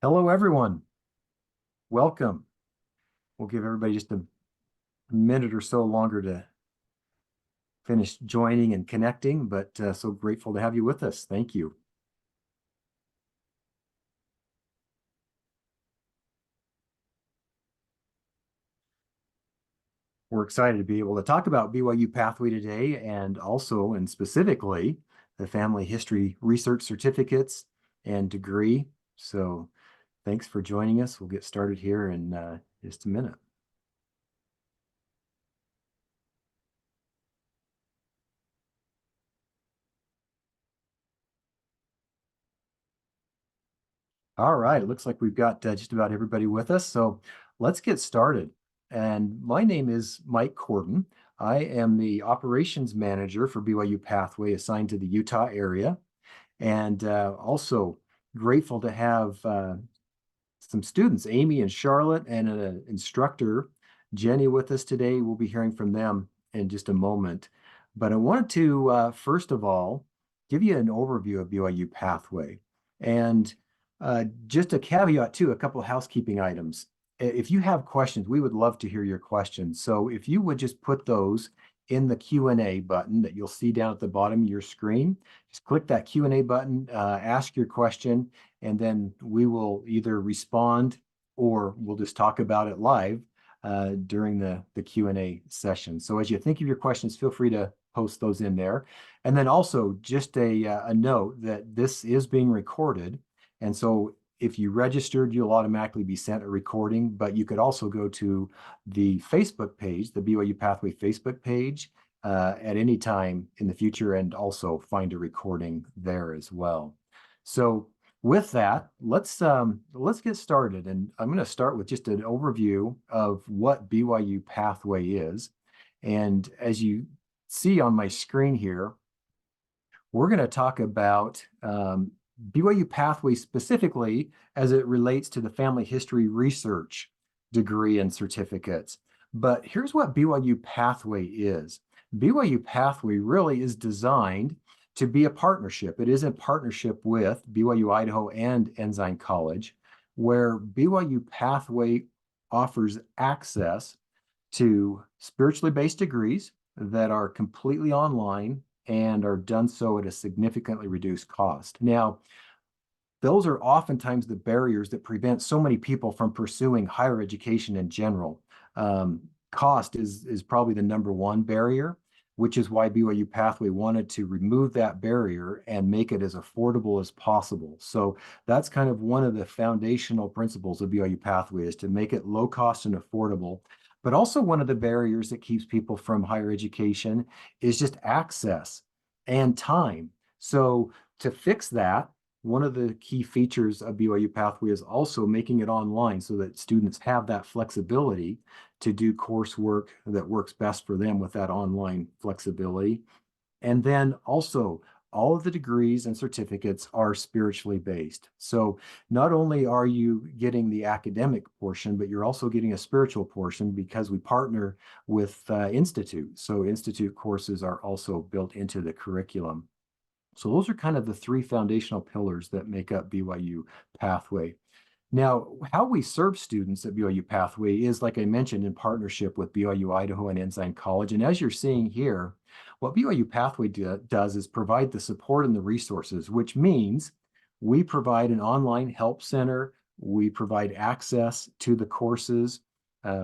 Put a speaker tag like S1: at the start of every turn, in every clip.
S1: Hello, everyone. Welcome. We'll give everybody just a minute or so longer to finish joining and connecting, but so grateful to have you with us. Thank you. We're excited to be able to talk about BYU Pathway today and also and specifically the Family History Research Certificates and degree. So thanks for joining us. We'll get started here in just a minute. All right, it looks like we've got just about everybody with us. So let's get started. And my name is Mike Corden. I am the operations manager for BYU Pathway assigned to the Utah area. And also grateful to have some students, Amy and Charlotte, and an instructor, Jenny, with us today. We'll be hearing from them in just a moment. But I wanted to, first of all, give you an overview of BYU Pathway. And just a caveat too, a couple of housekeeping items. If you have questions, we would love to hear your questions. So if you would just put those in the Q&A button that you'll see down at the bottom of your screen, just click that Q&A button, ask your question, and then we will either respond or we'll just talk about it live during the Q&A session. So as you think of your questions, feel free to post those in there. And then also just a note that this is being recorded. And so if you registered, you'll automatically be sent a recording, but you could also go to the Facebook page, the BYU Pathway Facebook page, at any time in the future and also find a recording there as well. So with that, let's get started. And I'm going to start with just an overview of what BYU Pathway is. And as you see on my screen here, we're going to talk about BYU Pathway specifically as it relates to the family history research degree and certificates. But here's what BYU Pathway is. BYU Pathway really is designed to be a partnership. It is in partnership with BYU Idaho and Ensign College, where BYU Pathway offers access to spiritually based degrees that are completely online and are done so at a significantly reduced cost. Now, those are oftentimes the barriers that prevent so many people from pursuing higher education in general. Cost is probably the number one barrier, which is why BYU Pathway wanted to remove that barrier and make it as affordable as possible. So that's kind of one of the foundational principles of BYU Pathway, is to make it low cost and affordable. But also one of the barriers that keeps people from higher education is just access and time. So to fix that, one of the key features of BYU Pathway is also making it online so that students have that flexibility to do coursework that works best for them with that online flexibility. And then also, all of the degrees and certificates are spiritually based. So not only are you getting the academic portion, but you're also getting a spiritual portion because we partner with Institute. So Institute courses are also built into the curriculum. So those are kind of the three foundational pillars that make up BYU Pathway. Now, how we serve students at BYU Pathway is, like I mentioned, in partnership with BYU Idaho and Ensign College. And as you're seeing here, what BYU Pathway does is provide the support and the resources, which means we provide an online help center, we provide access to the courses,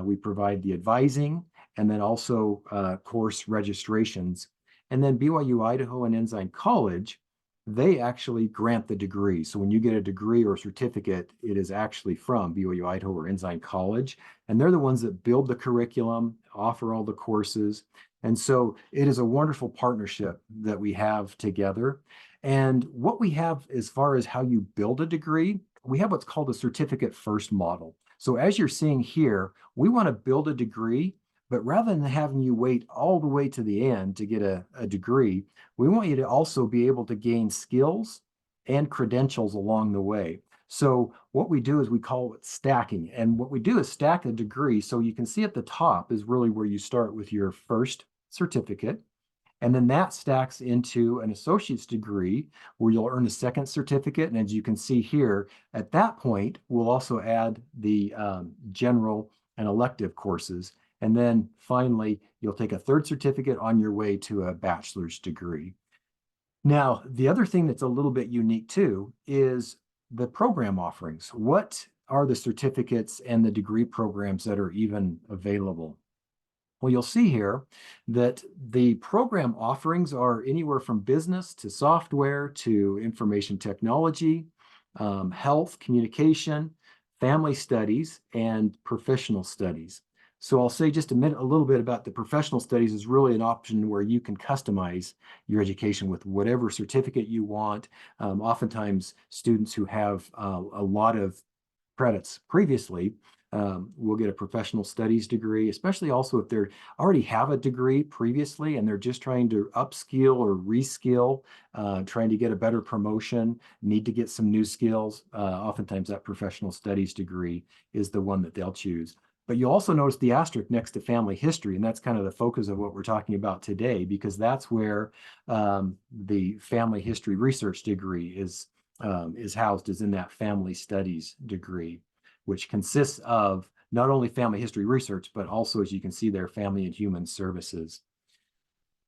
S1: we provide the advising, and then also course registrations. And then BYU Idaho and Ensign College, they actually grant the degree. So when you get a degree or a certificate, it is actually from BYU Idaho or Ensign College. And they're the ones that build the curriculum, offer all the courses. And so it is a wonderful partnership that we have together. And what we have as far as how you build a degree, we have what's called a certificate first model. So as you're seeing here, we want to build a degree, but rather than having you wait all the way to the end to get a degree, we want you to also be able to gain skills and credentials along the way. So what we do is we call it stacking. And what we do is stack a degree. So you can see at the top is really where you start with your first certificate. And then that stacks into an associate's degree where you'll earn a second certificate. And as you can see here, at that point, we'll also add the general and elective courses. And then finally, you'll take a third certificate on your way to a bachelor's degree. Now, the other thing that's a little bit unique too is the program offerings. What are the certificates and the degree programs that are even available? Well, you'll see here that the program offerings are anywhere from business to software to information technology, health, communication, family studies, and professional studies. So I'll say just a little bit about the professional studies is really an option where you can customize your education with whatever certificate you want. Oftentimes, students who have a lot of credits previously will get a professional studies degree, especially also if they already have a degree previously and they're just trying to upskill or reskill, trying to get a better promotion, need to get some new skills. Oftentimes that professional studies degree is the one that they'll choose. But you'll also notice the asterisk next to family history, and that's kind of the focus of what we're talking about today, because that's where the family history research degree is housed, is in that family studies degree, which consists of not only family history research, but also, as you can see there, family and human services.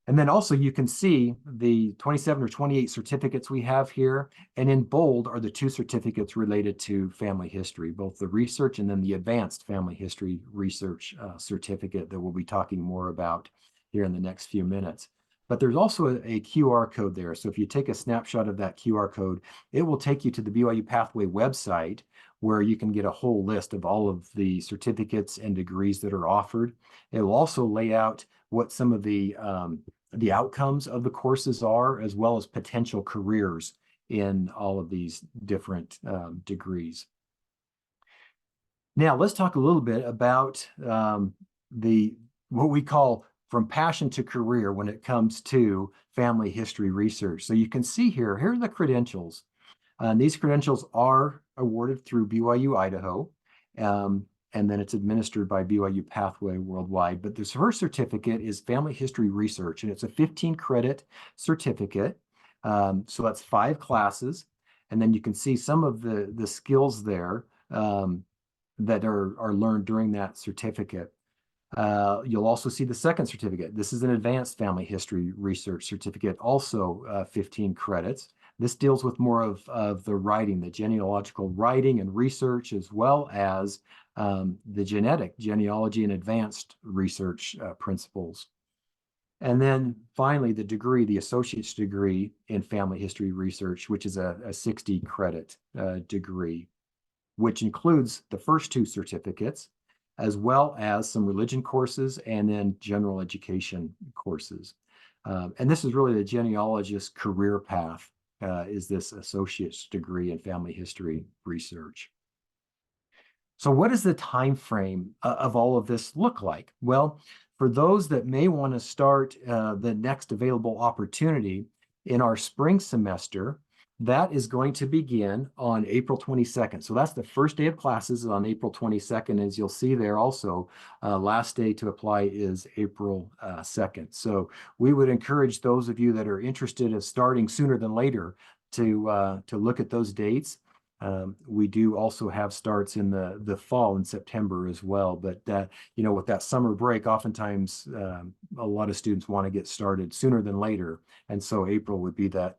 S1: And then also you can see the 27 or 28 certificates we have here. And in bold are the 2 certificates related to family history, both the research and then the advanced family history research certificate that we'll be talking more about here in the next few minutes. But there's also a QR code there. So if you take a snapshot of that QR code, it will take you to the BYU Pathway website where you can get a whole list of all of the certificates and degrees that are offered. It will also lay out what some of the outcomes of the courses are, as well as potential careers in all of these different degrees. Now, let's talk a little bit about what we call from passion to career when it comes to family history research. So you can see here are the credentials. These credentials are awarded through BYU Idaho, and then it's administered by BYU-Pathway Worldwide. But this first certificate is Family History Research, and it's a 15-credit certificate. So that's 5 classes. And then you can see some of the skills there that are learned during that certificate. You'll also see the second certificate. This is an Advanced Family History Research certificate, also 15 credits. This deals with more of the writing, the genealogical writing and research, as well as the genetic genealogy and advanced research principles. And then finally, the degree, the associate's degree in family history research, which is a 60-credit degree, which includes the first 2 certificates, as well as some religion courses and then general education courses. And this is really the genealogist career path, is this associate's degree in family history research. So what does the time frame of all of this look like? Well, for those that may want to start the next available opportunity in our spring semester, that is going to begin on April 22nd. So that's the first day of classes on April 22nd. As you'll see there also, last day to apply is April 2nd. So we would encourage those of you that are interested in starting sooner than later to look at those dates. We do also have starts in the fall in September as well, but with that summer break, oftentimes a lot of students want to get started sooner than later, and so April would be that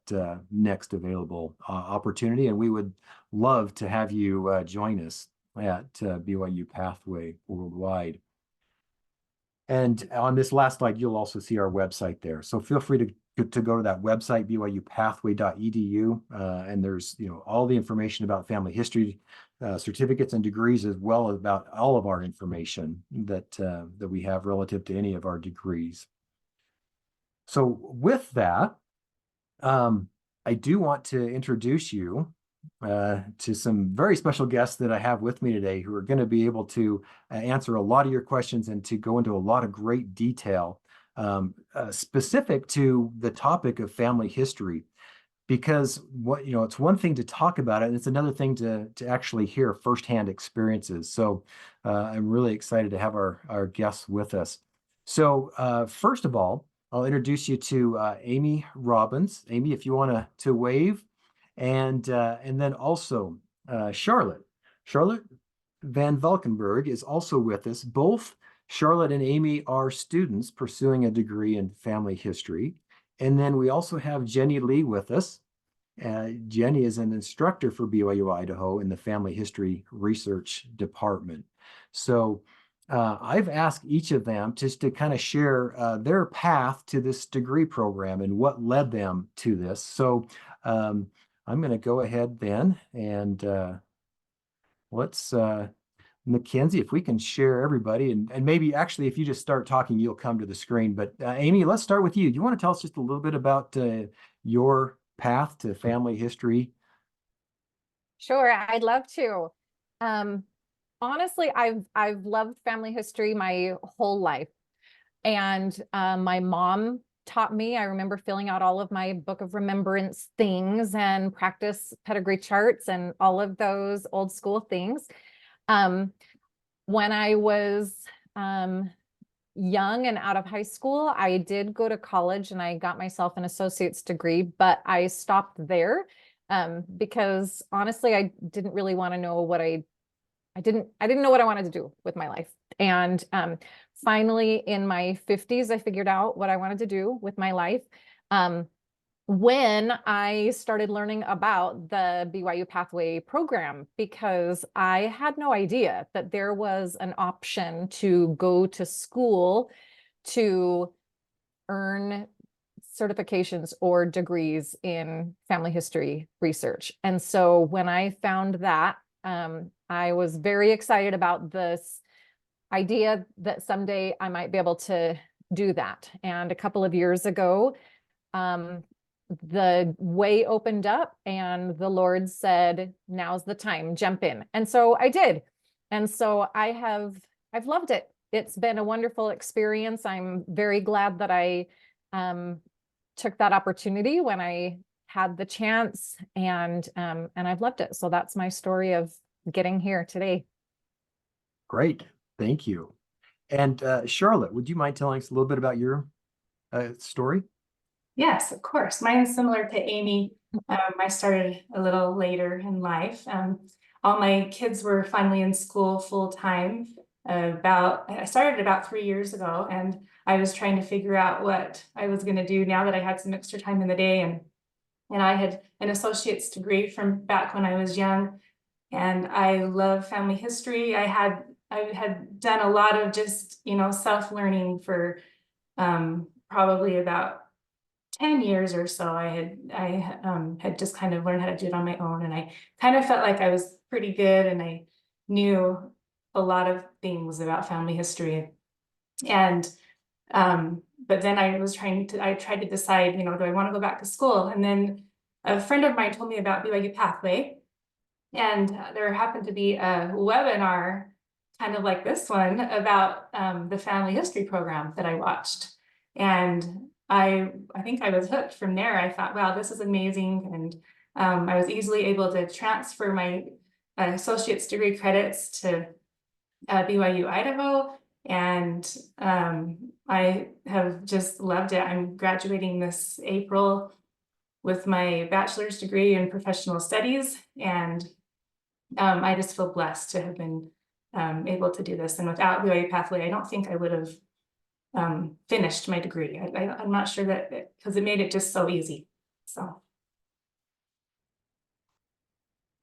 S1: next available opportunity, and we would love to have you join us at BYU Pathway Worldwide. And on this last slide, you'll also see our website there. So feel free to go to that website, byupathway.edu, and there's all the information about family history certificates and degrees, as well as about all of our information that we have relative to any of our degrees. So with that, I do want to introduce you to some very special guests that I have with me today who are going to be able to answer a lot of your questions and to go into a lot of great detail specific to the topic of family history. Because it's one thing to talk about it, and it's another thing to actually hear firsthand experiences. So I'm really excited to have our guests with us. So first of all, I'll introduce you to Amy Robbins. Amy, if you want to wave, and then also Charlotte. Charlotte Van Valkenburg is also with us. Both Charlotte and Amy are students pursuing a degree in family history. And then we also have Jenni Lee with us. Jenni is an instructor for BYU Idaho in the Family History Research Department. So I've asked each of them just to kind of share their path to this degree program and what led them to this. So I'm going to go ahead then and let's Mackenzie, if we can share everybody, and maybe actually if you just start talking, you'll come to the screen. But Amy, let's start with you. Do you want to tell us just a little bit about your path to family history?
S2: Sure, I'd love to. Honestly, I've loved family history my whole life. And my mom taught me. I remember filling out all of my book of remembrance things and practice pedigree charts and all of those old school things. When I was young and out of high school, I did go to college and I got myself an associate's degree, but I stopped there because honestly, I didn't really want to know what I didn't know what I wanted to do with my life. And finally, in my 50s, I figured out what I wanted to do with my life. When I started learning about the BYU Pathway program, because I had no idea that there was an option to go to school to earn certifications or degrees in family history research. And so when I found that, I was very excited about this idea that someday I might be able to do that. And a couple of years ago, the way opened up and the Lord said, now's the time, jump in. And so I did. And so I've loved it. It's been a wonderful experience. I'm very glad that I took that opportunity when I had the chance, and I've loved it. So that's my story of getting here today.
S1: Great, thank you. And Charlotte, would you mind telling us a little bit about your story?
S3: Yes, of course. Mine is similar to Amy. I started a little later in life. All my kids were finally in school full time. I started about 3 years ago, and I was trying to figure out what I was going to do now that I had some extra time in the day. And I had an associate's degree from back when I was young, and I love family history. I had done a lot of just self-learning for probably about 10 years or so. I had just kind of learned how to do it on my own, and I kind of felt like I was pretty good and I knew a lot of things about family history. And but then I tried to decide, do I want to go back to school? And then a friend of mine told me about BYU-Pathway, and there happened to be a webinar kind of like this one about the family history program that I watched. And I think I was hooked from there. I thought, wow, this is amazing. And I was easily able to transfer my associate's degree credits to BYU Idaho. And I have just loved it. I'm graduating this April with my bachelor's degree in professional studies. And I just feel blessed to have been able to do this. And without BYU Pathway, I don't think I would have finished my degree. I'm not sure that, because it made it just so easy. So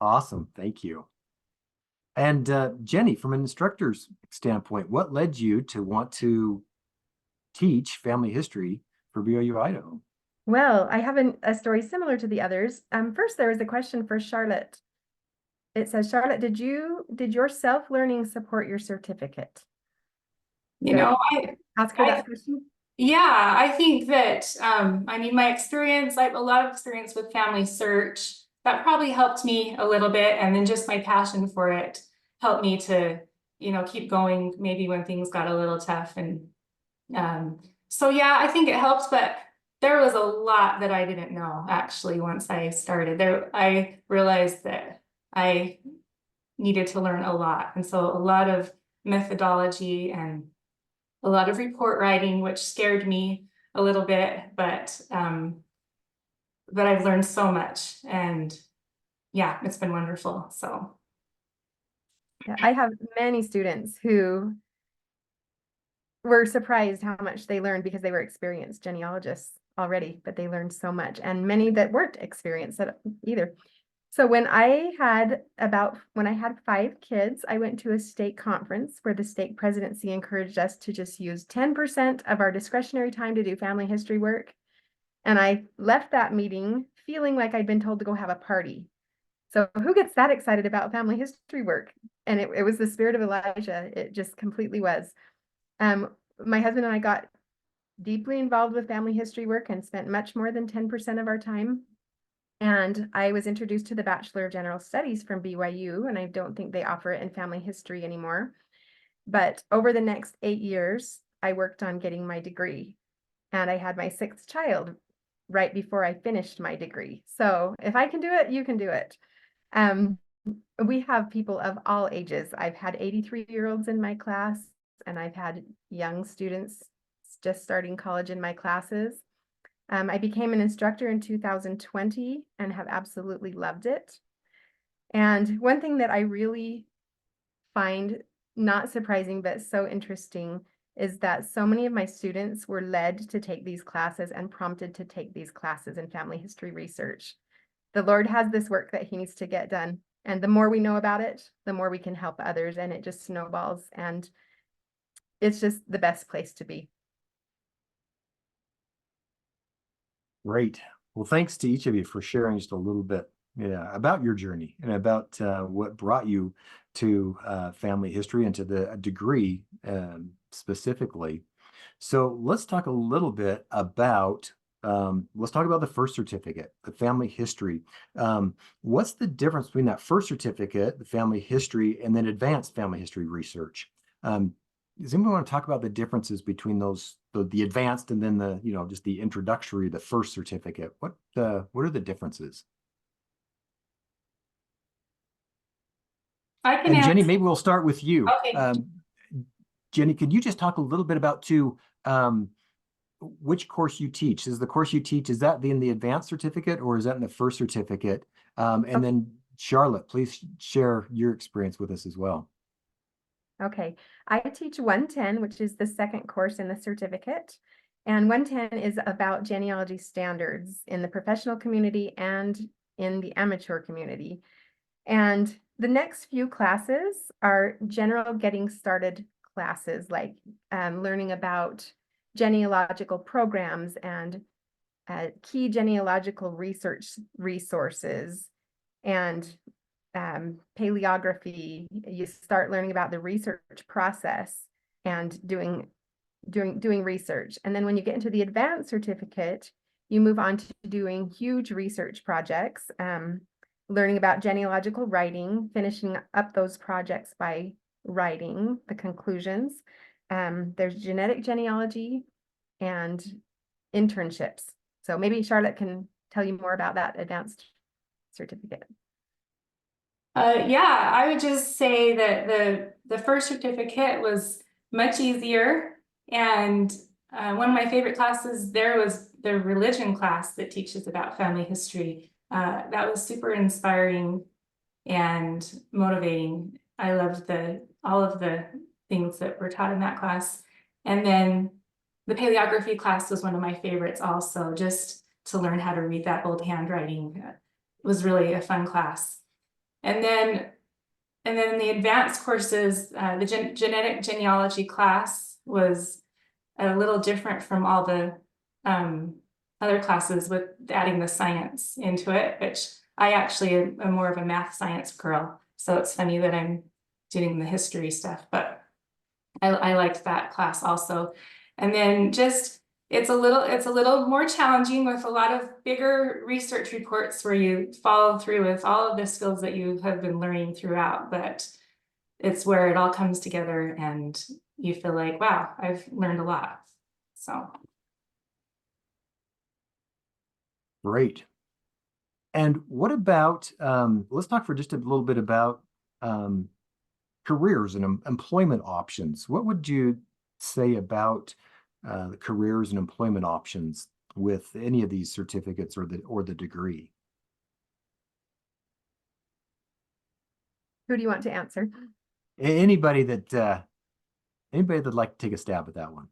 S1: Awesome, thank you. And Jenni, from an instructor's standpoint, what led you to want to teach family history for BYU Idaho?
S4: Well, I have a story similar to the others. First, there was a question for Charlotte. It says, Charlotte, did your self-learning support your certificate?
S3: I
S4: ask her that question.
S3: Yeah, I think that I mean, my experience, I have a lot of experience with family search. That probably helped me a little bit, and then just my passion for it helped me to keep going maybe when things got a little tough. And so yeah, I think it helped, but there was a lot that I didn't know actually once I started there. I realized that I needed to learn a lot, and so a lot of methodology and a lot of report writing, which scared me. a little bit, but I've learned so much, and yeah, it's been wonderful. So
S4: Yeah, I have many students who were surprised how much they learned because they were experienced genealogists already, but they learned so much, and many that weren't experienced either. So when I had 5 kids, I went to a stake conference where the stake presidency encouraged us to just use 10% of our discretionary time to do family history work. And I left that meeting feeling like I'd been told to go have a party. So who gets that excited about family history work? And it was the spirit of Elijah. It just completely was. My husband and I got deeply involved with family history work and spent much more than 10% of our time. And I was introduced to the Bachelor of General Studies from BYU, and I don't think they offer it in family history anymore. But over the next 8 years, I worked on getting my degree, and I had my 6th child right before I finished my degree. So if I can do it, you can do it. We have people of all ages. I've had 83-year-olds in my class, and I've had young students just starting college in my classes. I became an instructor in 2020 and have absolutely loved it. And one thing that I really find not surprising, but so interesting, is that so many of my students were led to take these classes and prompted to take these classes in family history research. The Lord has this work that he needs to get done. And the more we know about it, the more we can help others, and it just snowballs. And it's just the best place to be.
S1: Great. Well, thanks to each of you for sharing just a little bit about your journey and about what brought you to family history and to the degree specifically. So let's talk a little bit about the first certificate, the family history. What's the difference between that first certificate, the family history, and then advanced family history research? Does anyone want to talk about the differences between those, the advanced and then the, just the introductory, the first certificate? What are the differences?
S3: I can
S1: And Jenni,
S3: answer.
S1: maybe we'll start with you.
S3: Okay.
S1: Jenni, could you just talk a little bit about which course you teach? Is the course you teach, is that in the advanced certificate or is that in the first certificate? And then Charlotte, please share your experience with us as well.
S4: Okay, I teach 110, which is the second course in the certificate. And 110 is about genealogy standards in the professional community and in the amateur community. And the next few classes are general getting started classes, like learning about genealogical programs and key genealogical research resources and paleography. You start learning about the research process and doing research. And then when you get into the advanced certificate, you move on to doing huge research projects, learning about genealogical writing, finishing up those projects by writing the conclusions. There's genetic genealogy and internships. So maybe Charlotte can tell you more about that advanced certificate.
S3: Yeah, I would just say that the first certificate was much easier, and one of my favorite classes there was the religion class that teaches about family history. That was super inspiring and motivating. I loved all of the things that were taught in that class. And then the paleography class was one of my favorites also, just to learn how to read that old handwriting. It was really a fun class. And then in the advanced courses, the genetic genealogy class was a little different from all the other classes, with adding the science into it, which I actually am more of a math science girl. So it's funny that I'm doing the history stuff, but I liked that class also. And then just it's a little more challenging with a lot of bigger research reports where you follow through with all of the skills that you have been learning throughout, but it's where it all comes together and you feel like, wow, I've learned a lot. So
S1: Great. And what about, let's talk for just a little bit about careers and employment options. What would you say about careers and employment options with any of these certificates or the degree?
S4: Who do you want to answer?
S1: Anybody that'd like to take a stab at that one.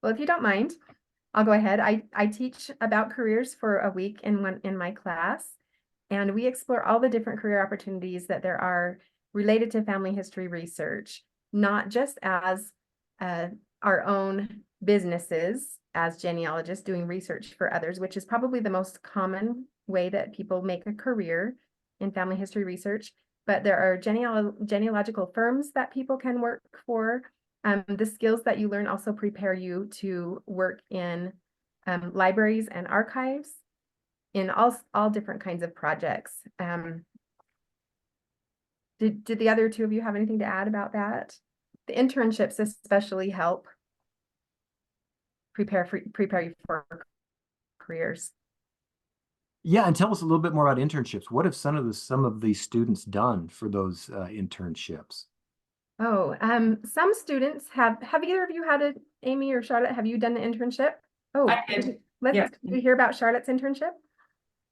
S4: Well, if you don't mind, I'll go ahead. I teach about careers for a week in my class, and we explore all the different career opportunities that there are related to family history research, not just as our own businesses as genealogists doing research for others, which is probably the most common way that people make a career in family history research. But there are genealogical firms that people can work for. The skills that you learn also prepare you to work in libraries and archives in all different kinds of projects. Did the other two of you have anything to add about that? The internships especially help prepare you for careers.
S1: Yeah, and tell us a little bit more about internships. What have some of these students done for those internships?
S4: Oh, some students have either of you had a, Amy or Charlotte, have you done the internship? Oh,
S3: I did.
S4: let's
S3: Yeah.
S4: hear about Charlotte's internship.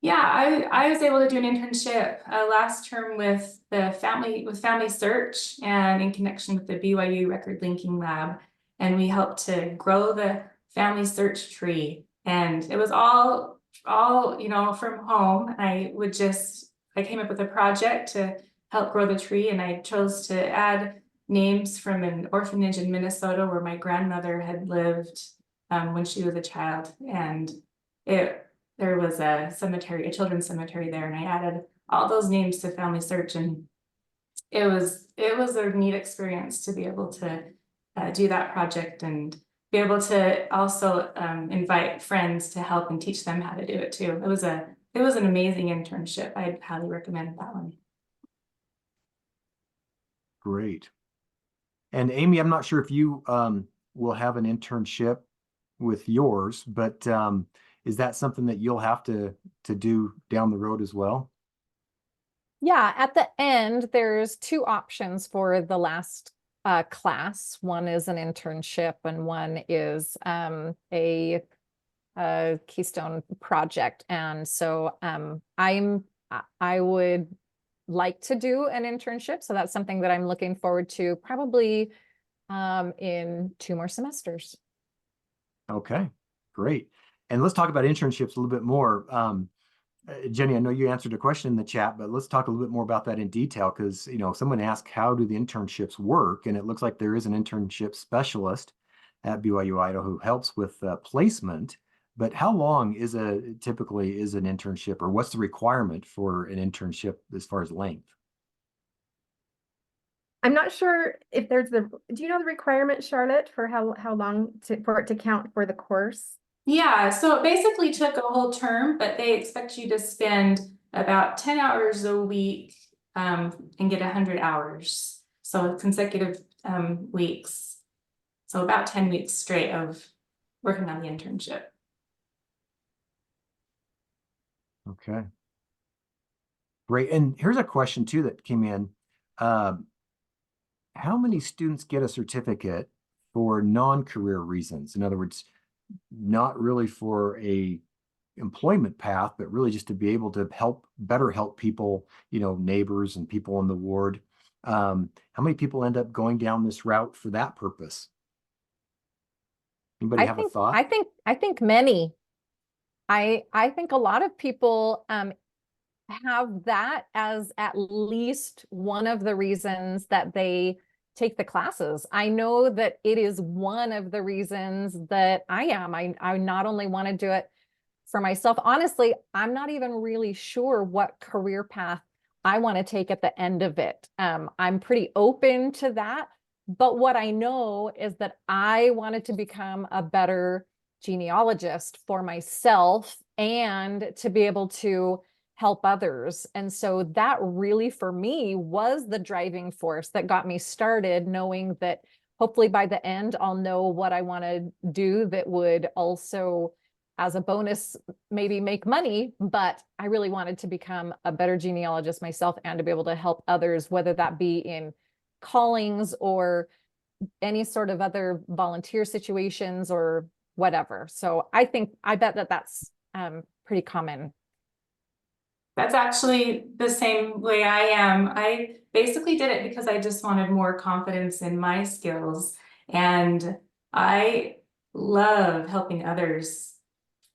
S3: Yeah, I was able to do an internship last term with Family Search and in connection with the BYU Record Linking Lab, and we helped to grow the Family Search tree, and it was all from home. I came up with a project to help grow the tree, and I chose to add names from an orphanage in Minnesota where my grandmother had lived when she was a child, and there was a children's cemetery there, and I added all those names to Family Search, and it was a neat experience to be able to do that project and be able to also invite friends to help and teach them how to do it too. It was an amazing internship. I'd highly recommend that one.
S1: Great. And Amy, I'm not sure if you will have an internship with yours, but is that something that you'll have to do down the road as well?
S2: Yeah, at the end, there's two options for the last class. One is an internship and one is a Keystone project. And so I would like to do an internship. So that's something that I'm looking forward to probably in 2 more semesters.
S1: Okay, great. And let's talk about internships a little bit more. Jenni, I know you answered a question in the chat, but let's talk a little bit more about that in detail because, someone asked, how do the internships work? And it looks like there is an internship specialist at BYU Idaho who helps with placement. But how long typically is an internship, or what's the requirement for an internship as far as length?
S4: I'm not sure if do you know the requirement, Charlotte, for how long for it to count for the course?
S3: Yeah, so it basically took a whole term, but they expect you to spend about 10 hours a week and get 100 hours. So consecutive weeks. So about 10 weeks straight of working on the internship.
S1: Okay. Great. And here's a question too that came in. How many students get a certificate for non-career reasons? In other words, not really for a employment path, but really just to be able to better help people, neighbors and people in the ward. How many people end up going down this route for that purpose? Anybody have a thought?
S2: I think many. I think a lot of people have that as at least one of the reasons that they take the classes. I know that it is one of the reasons that I not only want to do it for myself. Honestly, I'm not even really sure what career path I want to take at the end of it. I'm pretty open to that. But what I know is that I wanted to become a better genealogist for myself and to be able to help others. And so that really, for me, was the driving force that got me started, knowing that hopefully by the end, I'll know what I want to do that would also, as a bonus, maybe make money. But I really wanted to become a better genealogist myself and to be able to help others, whether that be in callings or any sort of other volunteer situations or whatever. So I bet that that's pretty common.
S3: That's actually the same way I am. I basically did it because I just wanted more confidence in my skills. And I love helping others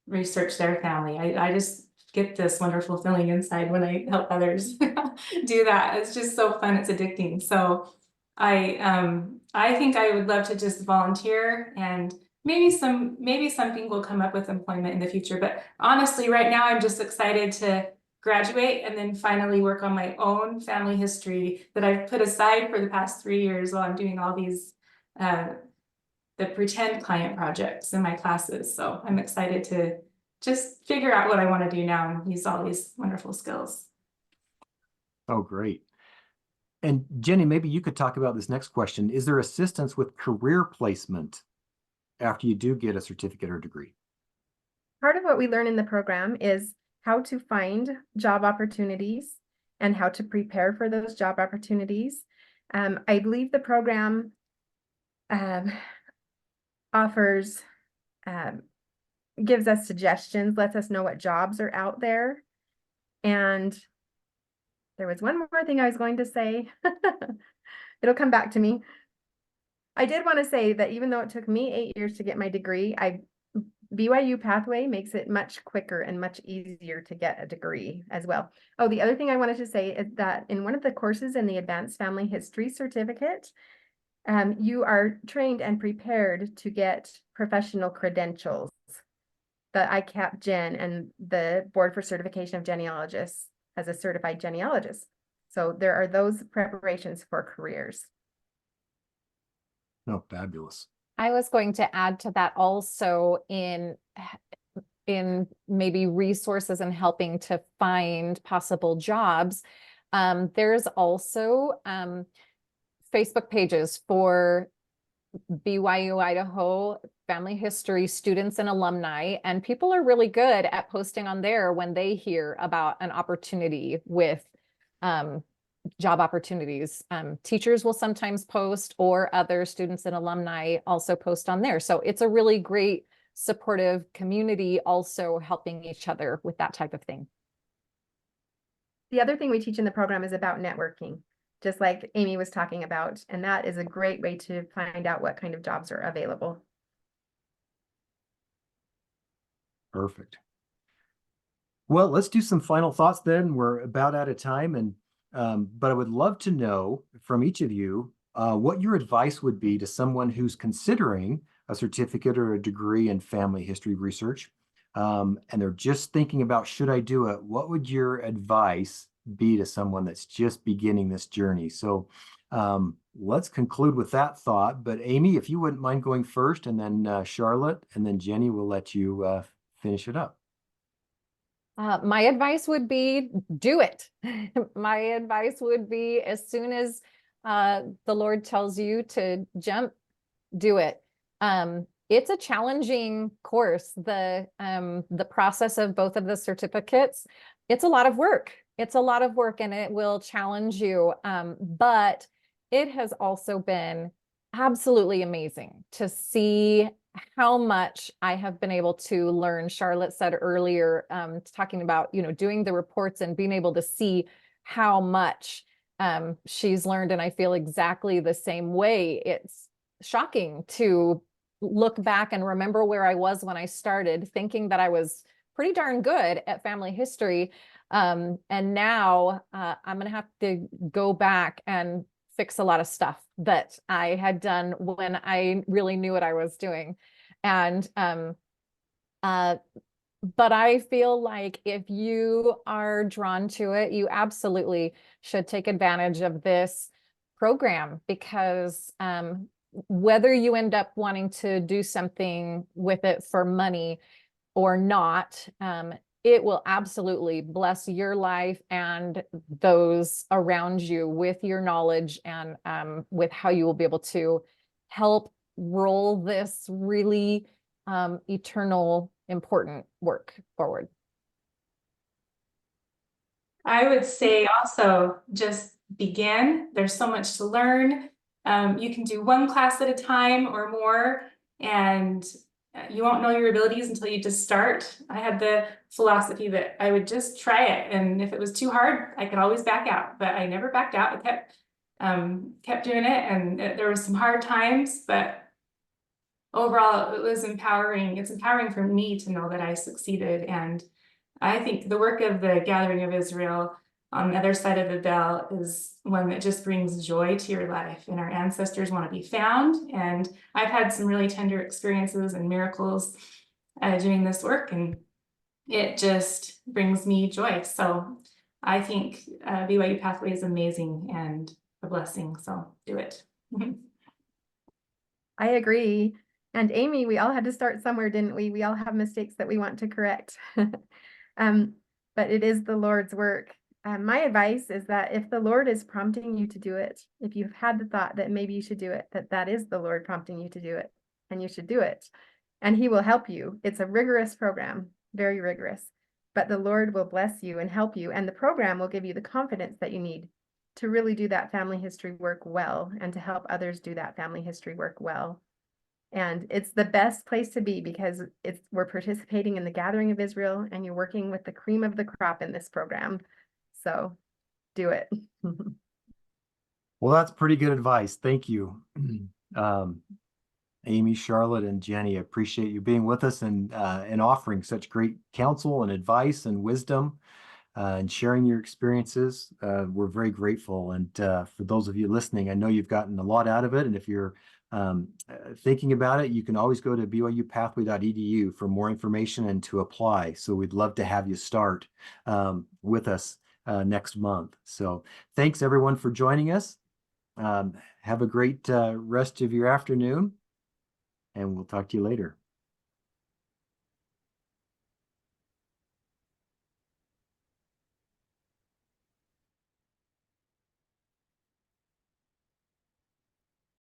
S3: research their family. I just get this wonderful feeling inside when I help others do that. It's just so fun. It's addicting. So I think I would love to just volunteer, and maybe something will come up with employment in the future. But honestly, right now I'm just excited to graduate and then finally work on my own family history that I've put aside for the past 3 years while I'm doing all these the pretend client projects in my classes. So I'm excited to just figure out what I want to do now and use all these wonderful skills.
S1: Oh, great. And Jenni, maybe you could talk about this next question. Is there assistance with career placement after you do get a certificate or degree?
S4: Part of what we learn in the program is how to find job opportunities and how to prepare for those job opportunities. I believe the program offers, gives us suggestions, lets us know what jobs are out there. And there was one more thing I was going to say. It'll come back to me. I did want to say that even though it took me 8 years to get my degree, BYU Pathway makes it much quicker and much easier to get a degree as well. Oh, the other thing I wanted to say is that in one of the courses in the Advanced Family History Certificate, you are trained and prepared to get professional credentials, the ICAP Gen and the Board for Certification of Genealogists as a certified genealogist. So there are those preparations for careers.
S1: Oh, fabulous.
S2: I was going to add to that also in maybe resources and helping to find possible jobs. There's also Facebook pages for BYU Idaho family history students and alumni, and people are really good at posting on there when they hear about an opportunity with job opportunities. Teachers will sometimes post, or other students and alumni also post on there. So it's a really great supportive community, also helping each other with that type of thing.
S4: The other thing we teach in the program is about networking, just like Amy was talking about, and that is a great way to find out what kind of jobs are available.
S1: Perfect. Well, let's do some final thoughts then. We're about out of time, and but I would love to know from each of you what your advice would be to someone who's considering a certificate or a degree in family history research, and they're just thinking about, should I do it? What would your advice be to someone that's just beginning this journey? So let's conclude with that thought. But Amy, if you wouldn't mind going first, and then Charlotte, and then Jenni, will let you finish it up.
S2: My advice would be do it. My advice would be, as soon as the Lord tells you to jump, do it. It's a challenging course. The process of both of the certificates, it's a lot of work. It's a lot of work, and it will challenge you. But it has also been absolutely amazing to see how much I have been able to learn. Charlotte said earlier, talking about, doing the reports and being able to see how much she's learned. And I feel exactly the same way. It's shocking to look back and remember where I was when I started, thinking that I was pretty darn good at family history. And now I'm going to have to go back and fix a lot of stuff that I had done when I really knew what I was doing. And but I feel like if you are drawn to it, you absolutely should take advantage of this program, because whether you end up wanting to do something with it for money or not, it will absolutely bless your life and those around you with your knowledge, and with how you will be able to help roll this really eternal, important work forward.
S3: I would say also just begin. There's so much to learn. You can do one class at a time or more, and you won't know your abilities until you just start. I had the philosophy that I would just try it, and if it was too hard, I could always back out, but I never backed out. I kept doing it, and there were some hard times, but overall it was empowering. It's empowering for me to know that I succeeded. And I think the work of the Gathering of Israel on the other side of the bell is one that just brings joy to your life, and our ancestors want to be found. And I've had some really tender experiences and miracles doing this work, and it just brings me joy. So I think BYU Pathway is amazing and a blessing, so do it.
S4: I agree. And Amy, we all had to start somewhere, didn't we? We all have mistakes that we want to correct. But it is the Lord's work. My advice is that if the Lord is prompting you to do it, if you've had the thought that maybe you should do it, that is the Lord prompting you to do it, and you should do it. And he will help you. It's a rigorous program, very rigorous, but the Lord will bless you and help you. And the program will give you the confidence that you need to really do that family history work well, and to help others do that family history work well. And it's the best place to be, because we're participating in the Gathering of Israel, and you're working with the cream of the crop in this program. So do it.
S1: Well, that's pretty good advice. Thank you. Amy, Charlotte, and Jenni, I appreciate you being with us and offering such great counsel and advice and wisdom and sharing your experiences. We're very grateful. And for those of you listening, I know you've gotten a lot out of it. And if you're thinking about it, you can always go to byupathway.edu for more information and to apply. So we'd love to have you start with us next month. So thanks everyone for joining us. Have a great rest of your afternoon, and we'll talk to you later.